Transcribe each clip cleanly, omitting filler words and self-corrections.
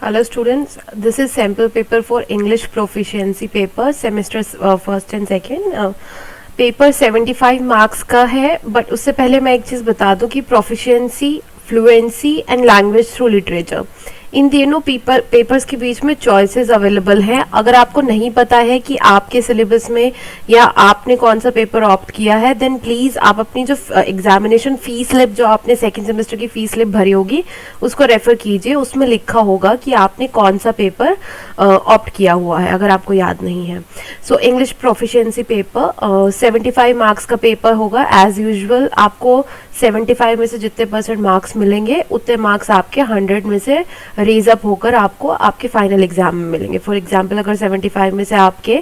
Hello students, this is sample paper for English proficiency paper semester first and second. Paper 75 marks का है, but उससे पहले मैं एक चीज़ बता दूं कि proficiency, fluency and language through literature, इन तीनों पेपर्स के बीच में चॉइसेस अवेलेबल हैं. अगर आपको नहीं पता है कि आपके सिलेबस में या आपने कौन सा पेपर ऑप्ट किया है, देन प्लीज़ आप अपनी जो एग्जामिनेशन फी स्लिप, जो आपने सेकेंड सेमेस्टर की फी स्लिप भरी होगी, उसको रेफर कीजिए. उसमें लिखा होगा कि आपने कौन सा पेपर ऑप्ट किया हुआ है, अगर आपको याद नहीं है. So English proficiency paper 75 marks का पेपर होगा. एज यूजुअल आपको 75 में से जितने परसेंट मार्क्स मिलेंगे, उतने मार्क्स आपके 100 में से रेज अप होकर आपको आपके फाइनल एग्जाम में मिलेंगे. फॉर एग्जाम्पल, अगर 75 में से आपके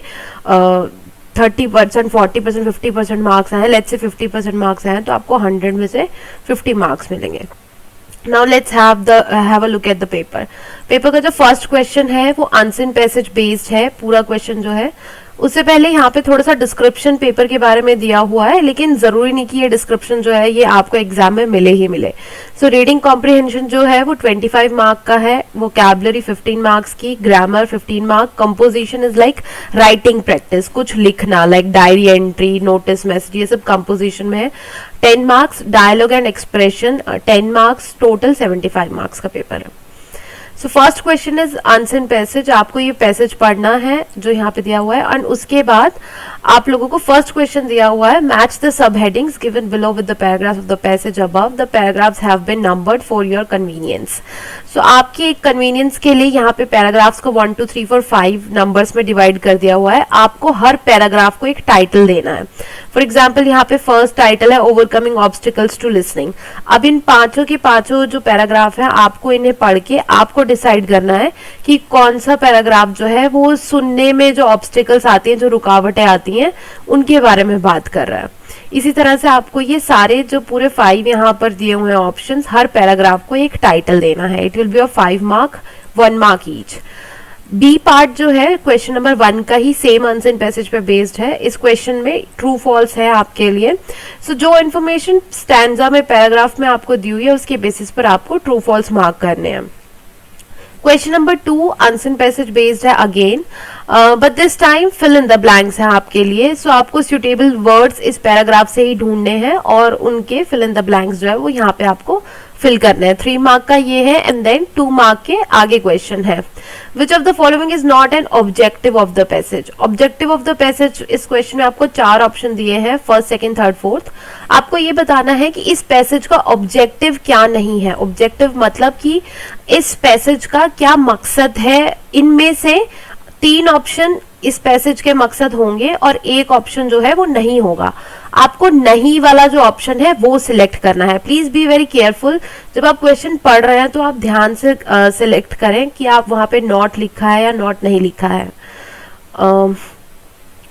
30%, 40%, 50% मार्क्स आए, लेट्स से 50% मार्क्स आए, तो आपको 100 में से 50 मार्क्स मिलेंगे. Now let's have a look at the paper. Paper का जो फर्स्ट क्वेश्चन है वो आंसर पैसेज बेस्ड है. पूरा क्वेश्चन जो है, उससे पहले यहाँ पे थोड़ा सा डिस्क्रिप्शन पेपर के बारे में दिया हुआ है, लेकिन जरूरी नहीं कि ये डिस्क्रिप्शन जो है ये आपको एग्जाम में मिले ही मिले. सो रीडिंग कॉम्प्रिहेंशन जो है वो 25 मार्क का है, वोकैबुलरी 15 मार्क्स की, grammar 15 mark, composition is like writing practice, कुछ लिखना like diary entry, notice, message, ये सब कंपोजिशन में है. 10 marks. Dialogue and expression 10 marks. Total 75 marks का पेपर है. So first question is answer passage. आपको ये पैसेज पढ़ना है जो यहाँ पे दिया हुआ है, और उसके बाद आप लोगों को फर्स्ट क्वेश्चन दिया हुआ है, match the sub headings given below with the paragraph of the passage above. The paragraphs have been numbered for your convenience. So आपके कन्वीनियंस के लिए यहाँ पे पैराग्राफ्स को 1 2 3 4 5 नंबर्स में डिवाइड कर दिया हुआ है. आपको हर पैराग्राफ को एक टाइटल देना है. फॉर एग्जाम्पल, यहाँ पे फर्स्ट टाइटल है ओवरकमिंग ऑब्स्टिकल्स टू लिसनिंग. अब इन पांचों के पांचों जो पैराग्राफ है, आपको इन्हें पढ़ के आपको डिसाइड करना है कि कौन सा पैराग्राफ जो है वो सुनने में जो ऑब्स्टिकल्स आती हैं, जो रुकावटें आती हैं, उनके बारे में बात कर रहा है. इसी तरह से आपको ये सारे जो पूरे 5 यहाँ पर दिए हुए हैं ऑप्शंस, हर पैराग्राफ को एक टाइटल देना है. It will be of 5 mark, 1 mark each. B part जो है क्वेश्चन नंबर 1 का ही सेम आंसर पैसेज पे बेस्ड है. इस क्वेश्चन में ट्रू फॉल्स है आपके लिए. सो जो इन्फॉर्मेशन स्टैंजा में, पैराग्राफ में आपको दी हुई है, उसके बेसिस पर आपको ट्रू फॉल्स मार्क करने हैं. Question number 2 answer passage based है again, but this time fill in the blanks है आपके लिए. सो आपको सुटेबल वर्ड्स इस पैराग्राफ से ही ढूंढने हैं और उनके फिल इन द ब्लैंक्स जो है वो यहाँ पे आपको फिल करना है. 3 मार्क का ये है, एंड देन 2 मार्क के आगे क्वेश्चन है. Which of the following is not an objective of the passage. Objective of the passage, इस क्वेश्चन में आपको 4 ऑप्शन दिए हैं, फर्स्ट, सेकंड, थर्ड, फोर्थ. आपको ये बताना है कि इस पैसेज का ऑब्जेक्टिव क्या नहीं है. ऑब्जेक्टिव मतलब कि इस पैसेज का क्या मकसद है. इनमें से 3 ऑप्शन इस पैसेज के मकसद होंगे और एक ऑप्शन जो है वो नहीं होगा. आपको नहीं वाला जो ऑप्शन है वो सिलेक्ट करना है. Please be very careful. जब आप क्वेश्चन पढ़ रहे हैं तो आप ध्यान से सिलेक्ट करें कि आप वहां पे नॉट लिखा है या नॉट नहीं लिखा है.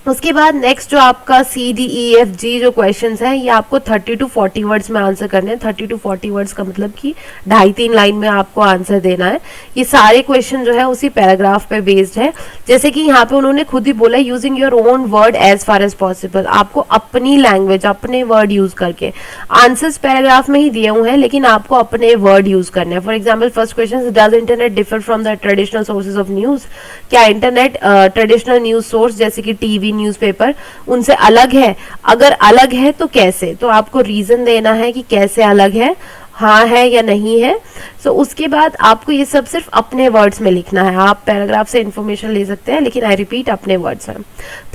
उसके बाद नेक्स्ट जो आपका CDEFG जो क्वेश्चंस हैं, ये आपको 30 to 40 वर्ड्स में आंसर करने हैं. 30 to 40 वर्ड्स का मतलब कि 2.5-3 लाइन में आपको आंसर देना है. ये सारे क्वेश्चन जो है उसी पैराग्राफ पे बेस्ड है. जैसे कि यहाँ पे उन्होंने खुद ही बोला, using your own word as far as possible. आपको अपनी लैंग्वेज, अपने वर्ड यूज करके, आंसर्स पैराग्राफ में ही दिए हुए हैं लेकिन आपको अपने वर्ड यूज करने हैं. For example, first question, does internet differ from the traditional sources of news. क्या इंटरनेट ट्रेडिशनल न्यूज सोर्स जैसे कि टीवी, न्यूज़पेपर, उनसे अलग है? अगर अलग है तो कैसे? तो आपको रीजन देना है कि कैसे अलग है, हाँ है या नहीं है. सो उसके बाद आपको ये सब सिर्फ अपने वर्ड्स में लिखना है. आप पैराग्राफ से इंफॉर्मेशन ले सकते हैं, लेकिन आई रिपीट, अपने वर्ड्स में.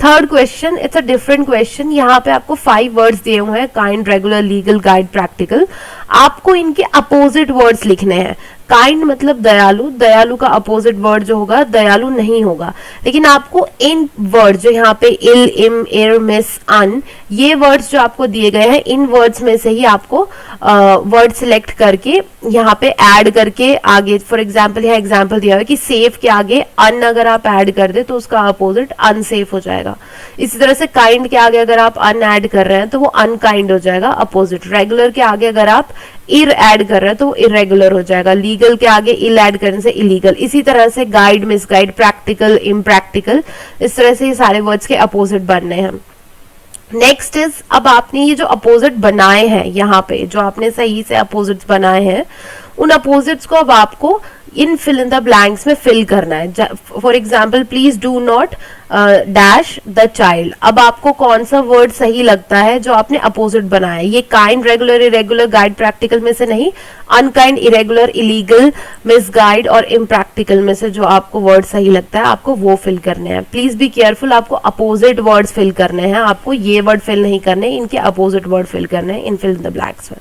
Third question, it's a different question. यहाँ पे आपको 5 वर्ड्स दिए हुए हैं, kind, regular, legal, guide, practical. आपको इनके अपोजिट वर्ड्स लिखने हैं. काइंड मतलब दयालु, दयालु का अपोजिट वर्ड जो होगा दयालु नहीं होगा. लेकिन आपको इन वर्ड जो यहाँ पे इल, इम, एर, मिस, अन, ये वर्ड्स जो आपको दिए गए हैं, इन वर्ड्स में से ही आपको वर्ड सिलेक्ट करके यहाँ पे ऐड करके आगे, फॉर एग्जाम्पल यहाँ एग्जाम्पल दिया हुआ है कि सेफ के आगे अन अगर आप ऐड कर दे तो उसका अपोजिट अनसेफ हो जाएगा. इसी तरह से काइंड के आगे अगर आप अन ऐड कर रहे हैं तो वो अनकाइंड हो जाएगा, अपोजिट. रेगुलर के आगे अगर आप इर ऐड कर रहे हैं तो वो इरेगुलर हो जाएगा. लीगल के आगे इल ऐड करने से इलीगल. इसी तरह से गाइड, मिसगाइड, प्रैक्टिकल, इम्प्रैक्टिकल, इस तरह से ये सारे वर्ड्स के अपोजिट बनने हैं. नेक्स्ट इज, अब आपने ये जो अपोजिट बनाए हैं, यहाँ पे जो आपने सही से अपोजिट बनाए हैं, उन अपोजिट्स को अब आपको इन फिल इन द ब्लैंक्स में फिल करना है। For example, please do not dash the child. अब आपको कौन सा वर्ड सही लगता है जो आपने अपोजिट बनाया है? ये kind, regular, irregular, guide, practical में से नहीं, अनकाइंड, इरेगुलर, इलीगल, मिसगाइड और इम्प्रैक्टिकल में से जो आपको वर्ड सही लगता है आपको वो फिल करने हैं। प्लीज बी केयरफुल, आपको अपोजिट वर्ड्स फिल करने हैं, आपको ये वर्ड फिल नहीं करने, इनके अपोजिट वर्ड फिल करने हैं इन फिल इन द ब्लैंक्स में।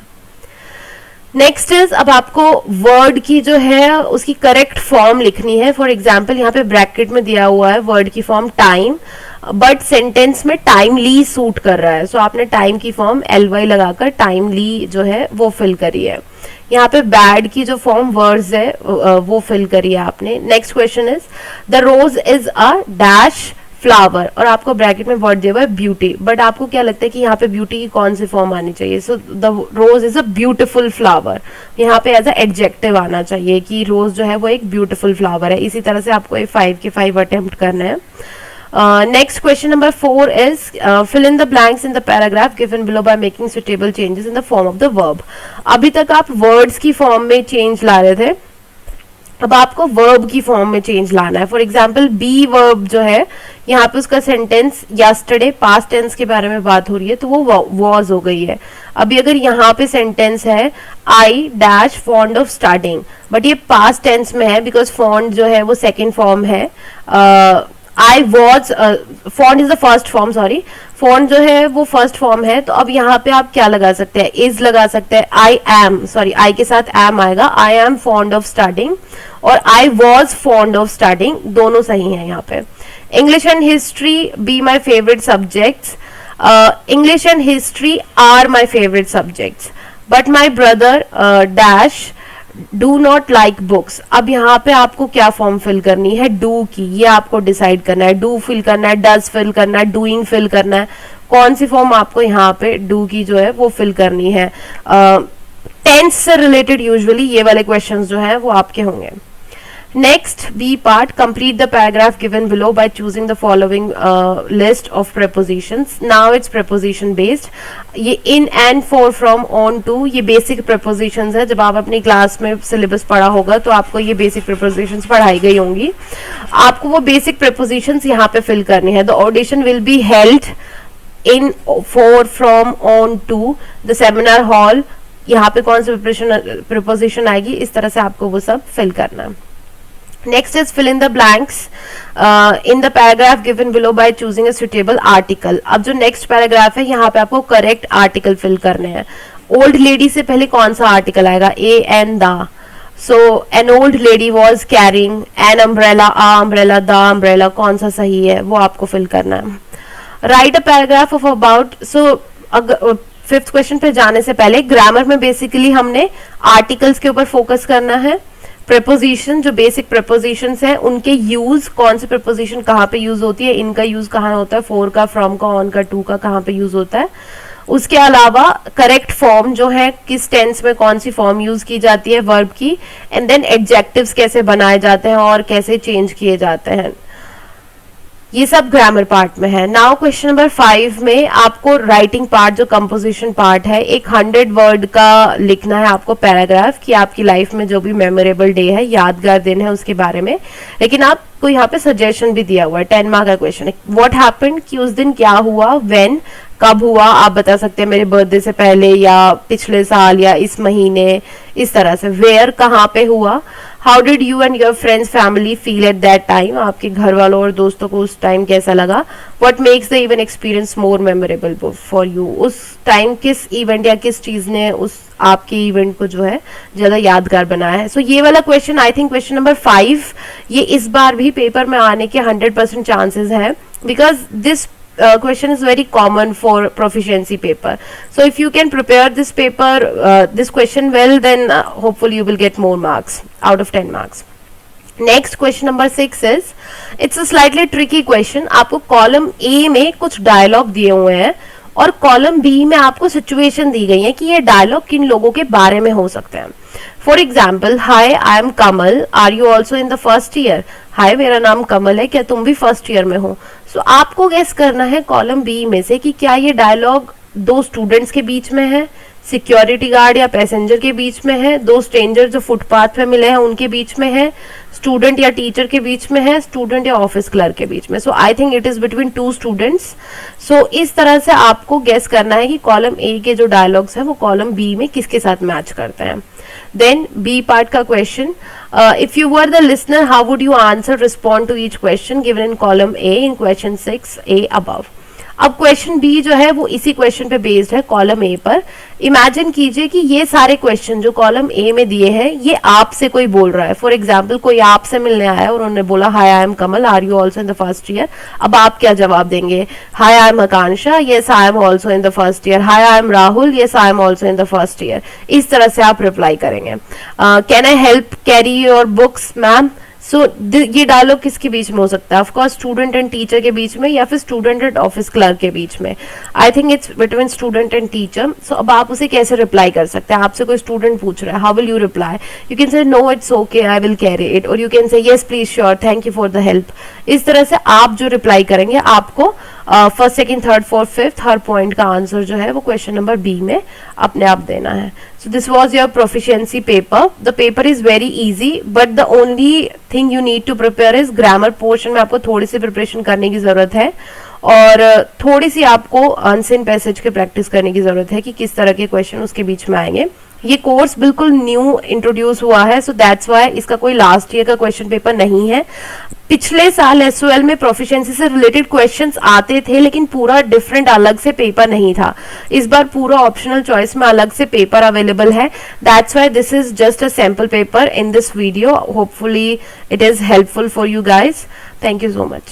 नेक्स्ट इज, अब आपको वर्ड की जो है उसकी करेक्ट फॉर्म लिखनी है। फॉर एग्जाम्पल, यहाँ पे ब्रैकेट में दिया हुआ है वर्ड की फॉर्म टाइम, बट सेंटेंस में टाइमली सूट कर रहा है, सो आपने टाइम की फॉर्म ly लगाकर टाइमली जो है वो फिल करी है। यहाँ पे बैड की जो फॉर्म वर्ड्स है वो फिल करी है आपने। Next question is, the rose is a dash flower, और आपको ब्रैकेट में वर्ड दिया हुआ है ब्यूटी, बट आपको क्या लगता है कि यहाँ पे ब्यूटी की कौन सी फॉर्म आनी चाहिए? So the rose is a beautiful flower, यहाँ पे एज अ एडजेक्टिव आना चाहिए कि रोज जो है वो एक ब्यूटीफुल फ्लावर है। इसी तरह से आपको ये 5 के 5 अटेम्प्ट करना है। Next question number 4 is, fill in the blanks in the paragraph given below by making suitable changes in the form of the verb. अभी तक आप वर्ड्स की फॉर्म में चेंज ला रहे थे, अब आपको वर्ब की फॉर्म में चेंज लाना है। फॉर एग्जाम्पल, बी वर्ब जो है यहाँ पे उसका सेंटेंस यस्टरडे पास्ट टेंस के बारे में बात हो रही है तो वो वॉज हो गई है। अभी अगर यहाँ पे सेंटेंस है I dash fond of starting, but ये पास्ट टेंस में है बिकॉज फॉन्ड जो है वो सेकेंड फॉर्म है, आई was, fond is the first form, sorry, fond जो है वो फर्स्ट फॉर्म है, तो अब यहाँ पे आप क्या लगा सकते हैं? इज लगा सकते हैं, आई एम, सॉरी आई के साथ एम आएगा, I am fond of starting, और I was fond of starting, दोनों सही है यहाँ पे। English and history be my favourite subjects, English and history are my favourite subjects, but my brother dash do not like books. अब यहाँ पे आपको क्या फॉर्म फिल करनी है? डू की, ये आपको डिसाइड करना है। डू फिल करना है, डज फिल करना है, डूइंग फिल करना है, कौन सी फॉर्म आपको यहाँ पे डू की जो है वो फिल करनी है। टेंस से रिलेटेड यूजुअली ये वाले क्वेश्चंस जो हैं वो आपके होंगे। Next, B part, complete the paragraph given below by choosing the following list of prepositions. Now it's preposition based. ये in and for from on to ये basic prepositions है। जब आप अपनी क्लास में सिलेबस पढ़ा होगा तो आपको ये basic prepositions पढ़ाई गई होंगी। आपको वो basic prepositions यहाँ पे fill करनी है। The audition will be held in, for, from, on, to the seminar hall। यहाँ पे कौन सी preposition आएगी, इस तरह से आपको वो सब fill करना है। Next is fill in the blanks in the paragraph given below by choosing a suitable article. अब जो next paragraph है यहाँ पे आपको correct article fill करने हैं। old lady से पहले कौन सा article आएगा? a and the. So an old lady was carrying an umbrella, a umbrella, the umbrella, कौन सा सही है वो आपको fill करना है। Write a paragraph of about, so fifth question पे जाने से पहले ग्रामर में बेसिकली हमने आर्टिकल्स के ऊपर फोकस करना है। प्रेपोजिशन, जो बेसिक प्रेपोजिशंस हैं उनके यूज, कौन से प्रेपोजिशन कहाँ पे यूज होती है, इनका यूज कहाँ होता है, फॉर का, फ्रॉम का, ऑन का, टू का कहाँ पे यूज होता है। उसके अलावा करेक्ट फॉर्म जो है, किस टेंस में कौन सी फॉर्म यूज की जाती है वर्ब की, एंड देन एडजेक्टिव्स कैसे बनाए जाते हैं और कैसे चेंज किए जाते हैं, ये सब ग्रामर पार्ट में है। नाउ क्वेश्चन नंबर 5 में आपको राइटिंग पार्ट, जो कंपोजिशन पार्ट है, एक 100 वर्ड का लिखना है आपको पैराग्राफ कि आपकी लाइफ में जो भी मेमोरेबल डे है, यादगार दिन है, उसके बारे में। लेकिन आपको यहाँ पे सजेशन भी दिया हुआ है, 10 मार्क का क्वेश्चन है। व्हाट हैपेंड, कि उस दिन क्या हुआ, व्हेन कब हुआ, आप बता सकते हैं मेरे बर्थडे से पहले या पिछले साल या इस महीने, इस तरह से। वेयर, कहाँ पे हुआ। How did you and your friends family feel at that time, आपके घर वालों और दोस्तों को उस टाइम कैसा लगा। What makes the event experience more memorable for you, उस टाइम किस इवेंट या किस चीज ने उस आपके इवेंट को जो है ज्यादा यादगार बनाया है। सो ये वाला question, I think question number 5, ये इस बार भी पेपर में आने के 100% चांसेस हैं, because this question is very common for proficiency paper. So if you can prepare this paper, this question well, then hopefully you will get more marks out of 10 marks. Next question number 6 is, it's a slightly tricky question. आपको column A में कुछ dialogue दिए हुए हैं और column B में आपको situation दी गई है कि ये डायलॉग किन लोगों के बारे में हो सकते हैं। For example, hi I am Kamal, are you also in the first year. Hi, मेरा नाम कमल है, क्या तुम भी फर्स्ट ईयर में हो। सो आपको गेस करना है कॉलम बी में से कि क्या ये डायलॉग दो स्टूडेंट्स के बीच में है सिक्योरिटी गार्ड या पैसेंजर के बीच में है, दो स्ट्रेंजर जो फुटपाथ पे मिले हैं उनके बीच में है, स्टूडेंट या टीचर के बीच में है, स्टूडेंट या ऑफिस क्लर्क के बीच में. So I think it is between two students. सो इस तरह से आपको गेस करना है कि कॉलम ए के जो डायलॉग्स हैं वो कॉलम बी में किसके साथ मैच करते हैं. देन बी पार्ट का question, if you were the listener how would you answer respond to each question given in column A in question 6A above. अब क्वेश्चन बी जो है वो इसी क्वेश्चन पे बेस्ड है कॉलम ए पर. Imagine कीजिए कि ये सारे क्वेश्चन जो कॉलम ए में दिए हैं ये आपसे कोई बोल रहा है. फॉर एग्जांपल कोई आपसे मिलने आया और उन्होंने बोला hi I am Kamal, are you also in the first year. अब आप क्या जवाब देंगे? Hi I am Akanksha, yes I am also in the first year. Hi I am Rahul, yes I am also in the first year. इस तरह से आप reply करेंगे. Can I help carry your books ma'am. So ये dialogue किसके बीच में हो सकता है? ऑफकोर्स स्टूडेंट एंड टीचर के बीच में या फिर स्टूडेंट एंड ऑफिस क्लर्क के बीच में. I think it's between student and teacher. So अब आप उसे कैसे रिप्लाई कर सकते हैं? आपसे कोई स्टूडेंट पूछ रहा है, how will you reply? You can say no it's okay I will carry it, और you can say yes please sure thank you for the help. इस तरह से आप जो रिप्लाई करेंगे आपको first second third fourth fifth हर point का आंसर जो है वो क्वेश्चन नंबर बी में अपने आप देना है. So this was your proficiency paper. The paper is very easy but the only thing you need to prepare is grammar portion में आपको थोड़ी सी प्रिपरेशन करने की जरूरत है और थोड़ी सी आपको अनसीन पैसेज के प्रैक्टिस करने की जरूरत है कि किस तरह के क्वेश्चन उसके बीच में आएंगे. ये कोर्स बिल्कुल न्यू इंट्रोड्यूस हुआ है, सो दैट्स वाई इसका कोई लास्ट ईयर का क्वेश्चन पेपर नहीं है. पिछले साल एसओएल में प्रोफिशिएंसी से रिलेटेड क्वेश्चंस आते थे लेकिन पूरा डिफरेंट अलग से पेपर नहीं था. इस बार पूरा ऑप्शनल चॉइस में अलग से पेपर अवेलेबल है. That's why this is just a sample paper in this video. Hopefully it is helpful for you guys. Thank you so much.